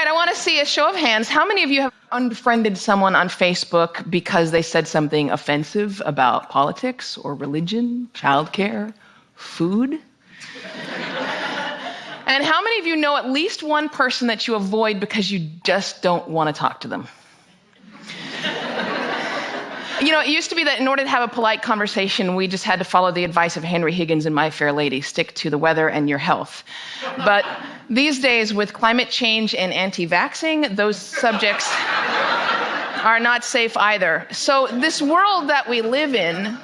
right, I want to see a show of hands. How many of you have unfriended someone on Facebook because they said something offensive about politics or religion, childcare, food? And how many of you know at least one person that you avoid because you just don't want to talk to them? You know, it used to be that in order to have a polite conversation, we just had to follow the advice of Henry Higgins in My Fair Lady, stick to the weather and your health. But these days, with climate change and anti-vaxxing, those subjects are not safe either. So this world that we live in,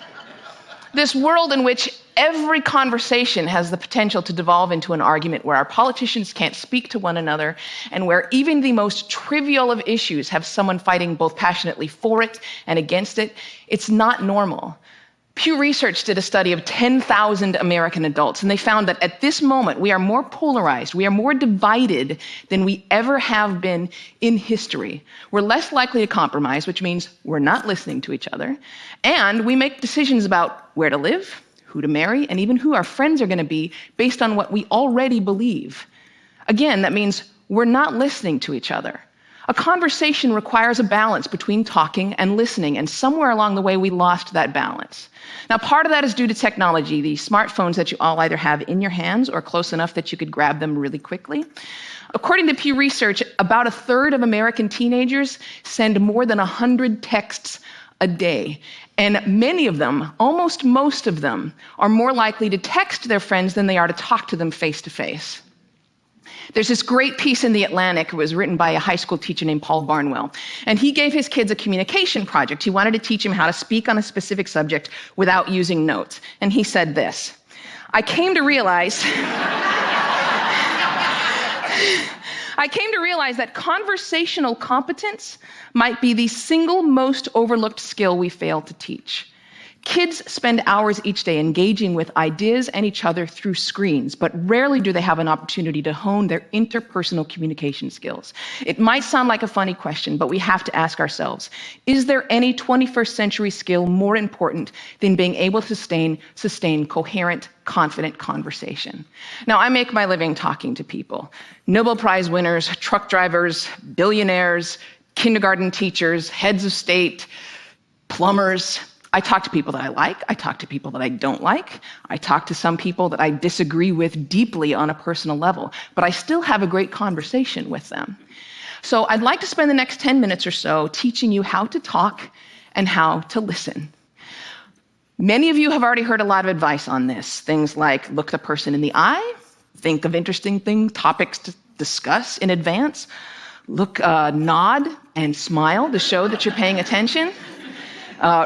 this world in which every conversation has the potential to devolve into an argument, where our politicians can't speak to one another, and where even the most trivial of issues have someone fighting both passionately for it and against it, it's not normal. Pew Research did a study of 10,000 American adults, and they found that at this moment, we are more polarized, we are more divided than we ever have been in history. We're less likely to compromise, which means we're not listening to each other, and we make decisions about where to live, who to marry, and even who our friends are going to be based on what we already believe. Again, that means we're not listening to each other. A conversation requires a balance between talking and listening, and somewhere along the way we lost that balance. Now, part of that is due to technology, the smartphones that you all either have in your hands or close enough that you could grab them really quickly. According to Pew Research, about a third of American teenagers send more than 100 texts a day. And many of them, almost most of them, are more likely to text their friends than they are to talk to them face to face. There's this great piece in The Atlantic. It was written by a high school teacher named Paul Barnwell. And he gave his kids a communication project. He wanted to teach them how to speak on a specific subject without using notes. And he said this: I came to realize that conversational competence might be the single most overlooked skill we fail to teach. Kids spend hours each day engaging with ideas and each other through screens, but rarely do they have an opportunity to hone their interpersonal communication skills. It might sound like a funny question, but we have to ask ourselves, is there any 21st century skill more important than being able to sustain coherent, confident conversation? Now, I make my living talking to people. Nobel Prize winners, truck drivers, billionaires, kindergarten teachers, heads of state, plumbers. I talk to people that I like. I talk to people that I don't like. I talk to some people that I disagree with deeply on a personal level, but I still have a great conversation with them. So I'd like to spend the next 10 minutes or so teaching you how to talk and how to listen. Many of you have already heard a lot of advice on this. Things like look the person in the eye, think of interesting topics to discuss in advance, nod and smile to show that you're paying attention.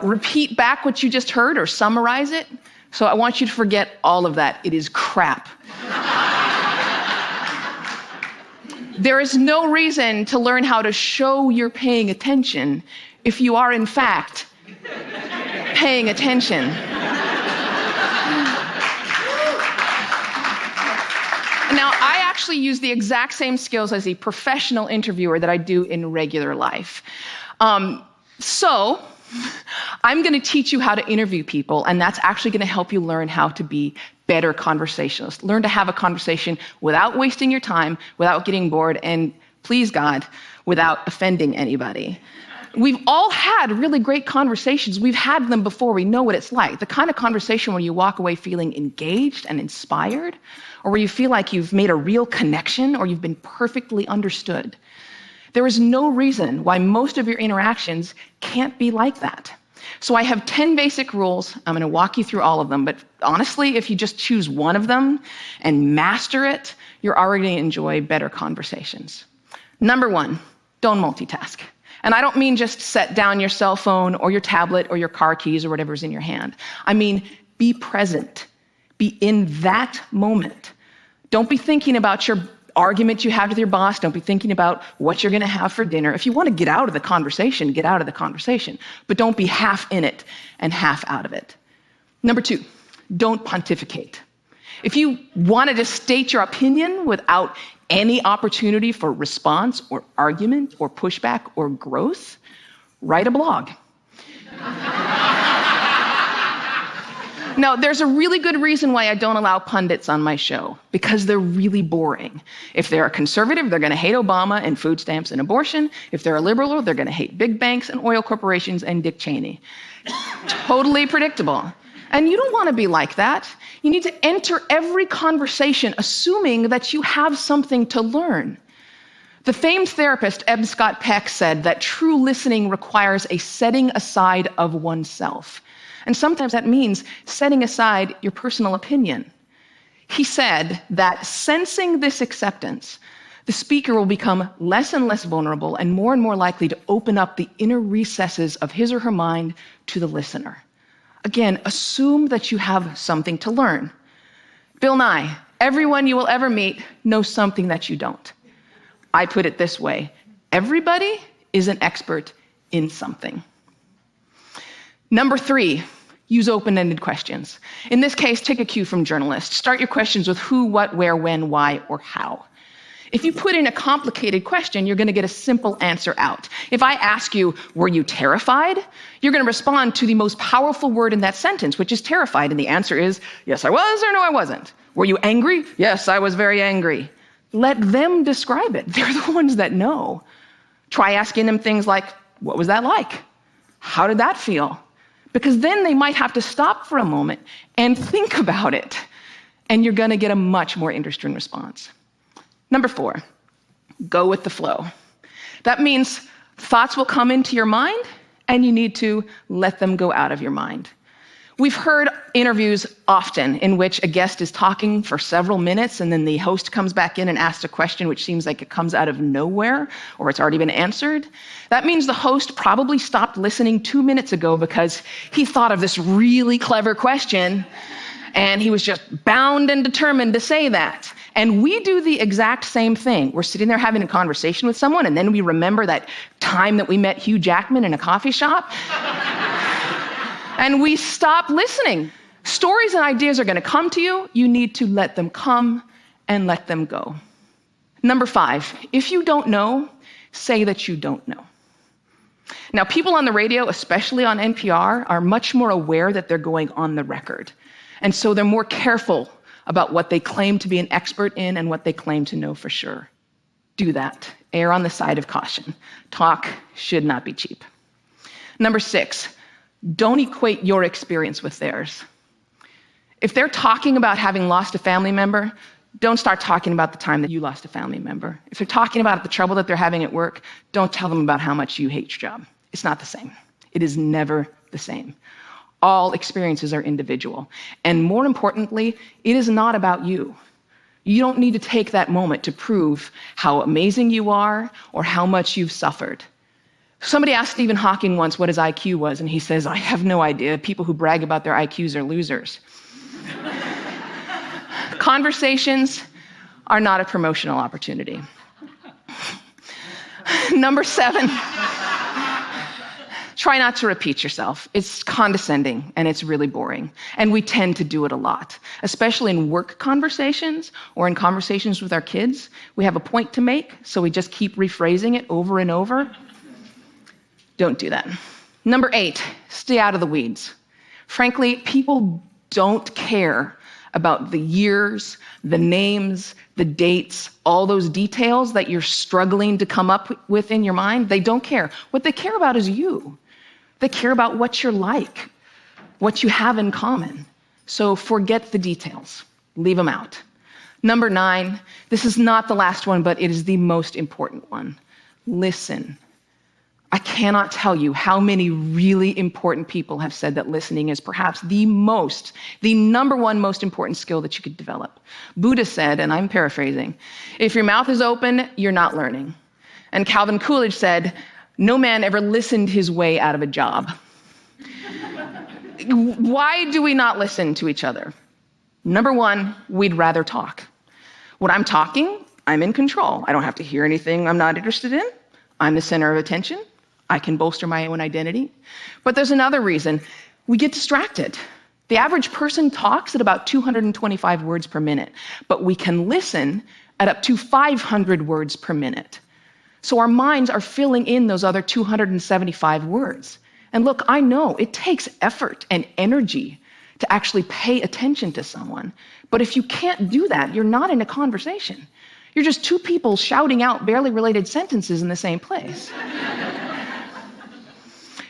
Repeat back what you just heard or summarize it. So I want you to forget all of that. It is crap. There is no reason to learn how to show you're paying attention if you are, in fact, paying attention. Now, I actually use the exact same skills as a professional interviewer that I do in regular life. So I'm going to teach you how to interview people, and that's actually going to help you learn how to be better conversationalists. Learn to have a conversation without wasting your time, without getting bored, and please God, without offending anybody. We've all had really great conversations. We've had them before. We know what it's like. The kind of conversation where you walk away feeling engaged and inspired, or where you feel like you've made a real connection, or you've been perfectly understood. There is no reason why most of your interactions can't be like that. So I have 10 basic rules. I'm going to walk you through all of them, but honestly, if you just choose one of them and master it, you're already going to enjoy better conversations. Number 1, don't multitask. And I don't mean just set down your cell phone or your tablet or your car keys or whatever's in your hand. I mean, be present. Be in that moment. Don't be thinking about your argument you have with your boss. Don't be thinking about what you're going to have for dinner. If you want to get out of the conversation, get out of the conversation. But don't be half in it and half out of it. Number 2, don't pontificate. If you wanted to state your opinion without any opportunity for response or argument or pushback or growth, write a blog. No, there's a really good reason why I don't allow pundits on my show, because they're really boring. If they're a conservative, they're going to hate Obama and food stamps and abortion. If they're a liberal, they're going to hate big banks and oil corporations and Dick Cheney. Totally predictable. And you don't want to be like that. You need to enter every conversation assuming that you have something to learn. The famed therapist Eb Scott Peck said that true listening requires a setting aside of oneself. And sometimes that means setting aside your personal opinion. He said that sensing this acceptance, the speaker will become less and less vulnerable and more likely to open up the inner recesses of his or her mind to the listener. Again, assume that you have something to learn. Bill Nye, everyone you will ever meet knows something that you don't. I put it this way: everybody is an expert in something. Number 3, use open-ended questions. In this case, take a cue from journalists. Start your questions with who, what, where, when, why, or how. If you put in a complicated question, you're going to get a simple answer out. If I ask you, were you terrified? You're going to respond to the most powerful word in that sentence, which is terrified. And the answer is, yes, I was, or no, I wasn't. Were you angry? Yes, I was very angry. Let them describe it. They're the ones that know. Try asking them things like, what was that like? How did that feel? Because then they might have to stop for a moment and think about it. And you're going to get a much more interesting response. Number 4, go with the flow. That means thoughts will come into your mind, and you need to let them go out of your mind. We've heard interviews often in which a guest is talking for several minutes, and then the host comes back in and asks a question which seems like it comes out of nowhere, or it's already been answered. That means the host probably stopped listening 2 minutes ago because he thought of this really clever question, and he was just bound and determined to say that. And we do the exact same thing. We're sitting there having a conversation with someone, and then we remember that time that we met Hugh Jackman in a coffee shop. And we stop listening. Stories and ideas are going to come to you. You need to let them come and let them go. Number 5, if you don't know, say that you don't know. Now, people on the radio, especially on NPR, are much more aware that they're going on the record. And so they're more careful about what they claim to be an expert in and what they claim to know for sure. Do that. Err on the side of caution. Talk should not be cheap. Number 6, don't equate your experience with theirs. If they're talking about having lost a family member, don't start talking about the time that you lost a family member. If they're talking about the trouble that they're having at work, don't tell them about how much you hate your job. It's not the same. It is never the same. All experiences are individual. And more importantly, it is not about you. You don't need to take that moment to prove how amazing you are or how much you've suffered. Somebody asked Stephen Hawking once what his IQ was, and he says, I have no idea. People who brag about their IQs are losers. Conversations are not a promotional opportunity. Number 7. Try not to repeat yourself. It's condescending, and it's really boring. And we tend to do it a lot, especially in work conversations or in conversations with our kids. We have a point to make, so we just keep rephrasing it over and over. Don't do that. Number 8, stay out of the weeds. Frankly, people don't care about the years, the names, the dates, all those details that you're struggling to come up with in your mind. They don't care. What they care about is you. They care about what you're like, what you have in common. So forget the details. Leave them out. Number 9, this is not the last one, but it is the most important one. Listen. I cannot tell you how many really important people have said that listening is perhaps the number one most important skill that you could develop. Buddha said, and I'm paraphrasing, if your mouth is open, you're not learning. And Calvin Coolidge said, no man ever listened his way out of a job. Why do we not listen to each other? Number 1, we'd rather talk. When I'm talking, I'm in control. I don't have to hear anything I'm not interested in. I'm the center of attention. I can bolster my own identity. But there's another reason. We get distracted. The average person talks at about 225 words per minute, but we can listen at up to 500 words per minute. So our minds are filling in those other 275 words. And look, I know it takes effort and energy to actually pay attention to someone. But if you can't do that, you're not in a conversation. You're just two people shouting out barely related sentences in the same place.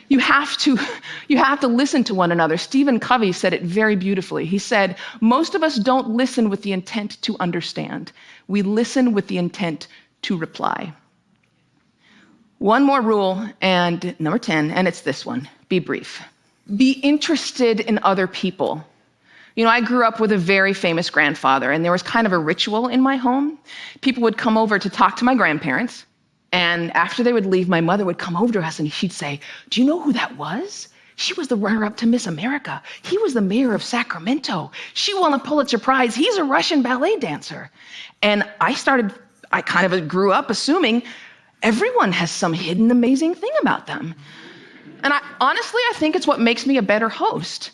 You have to listen to one another. Stephen Covey said it very beautifully. He said, most of us don't listen with the intent to understand. We listen with the intent to reply. One more rule, and number 10, and it's this one: be brief. Be interested in other people. You know, I grew up with a very famous grandfather, and there was kind of a ritual in my home. People would come over to talk to my grandparents, and after they would leave, my mother would come over to us and she'd say, do you know who that was? She was the runner-up to Miss America. He was the mayor of Sacramento. She won a Pulitzer Prize. He's a Russian ballet dancer. And I kind of grew up assuming everyone has some hidden amazing thing about them. And honestly, I think it's what makes me a better host.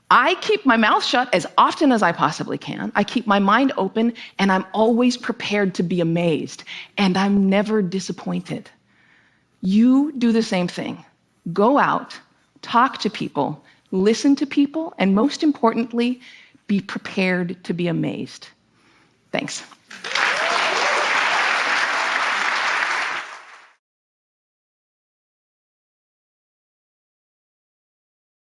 I keep my mouth shut as often as I possibly can. I keep my mind open, and I'm always prepared to be amazed, and I'm never disappointed. You do the same thing. Go out, talk to people, listen to people, and most importantly, be prepared to be amazed. Thanks.